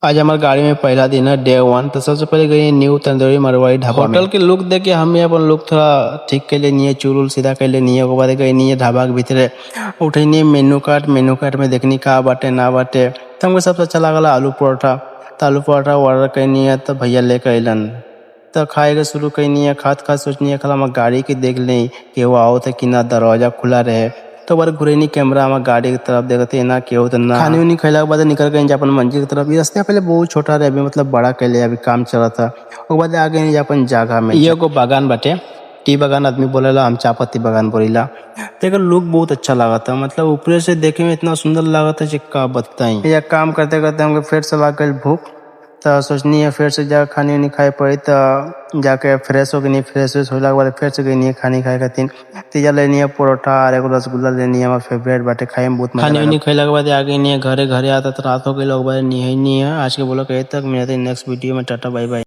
आज हमारे गाड़ी में पहला दिन है डे 1। तो सबसे पहले गई न्यू तंदूरी मरवाड़ी ढाबा। होटल के लुक देख के हम अपन लुक थोड़ा ठीक कर लिए, चूल सीधा कर लिए। ओके बाद गई ढाबा के भीतर उठे मेनू कार्ड में देखनी का बाटे ना बाटे। तो हमको सबसे अच्छा लगा आलू परोठा। तो आलू परोठा ऑर्डर करनी है तो भैया लेकर अलन। तो खाए के शुरू करनी है। खात सोचनी है खाला गाड़ी के देख लें कि वो आओ थे कि ना दरवाजा खुला रहे। तो बार घुरेनी कैमरा हमारे गाड़ी की तरफ देखते ना केहू तो ना। खानी उनी खैला के बाद निकल गए अपन मंजिल की तरफ। ये रास्ते पहले बहुत छोटा रहे, अभी मतलब बड़ा कैले अभी काम चला था। उसके बाद आगे नहीं अपन जगह में ये को बागान बाटे, टी बागान आदमी बोलेला, हम चापत्ती बागान बोलीला। तो लुक बहुत अच्छा लगा था, मतलब ऊपर से देखे में इतना सुंदर लगा था कि का बताई। यह काम करते करते हमको फिर से लग गई भूख। तो सोचनी है फिर से जाकर खानी उनी खाए पड़ी। तो जाके फ्रेश हो गई, फ्रेश होला के बाद फिर से गई खानी खाए खातिर। तीजा लेनी है परोठा और एगो रसगुल्ला लेनी है, हमारा फेवरेट बाटे, खाए में बहुत मजा। खानी उनी खैला के बाद आ गई घरे आता तो रात हो गई। लोग नहीं है। आज के बोलो कहे तक मिलते हैं नेक्स्ट वीडियो में। Tata bye by.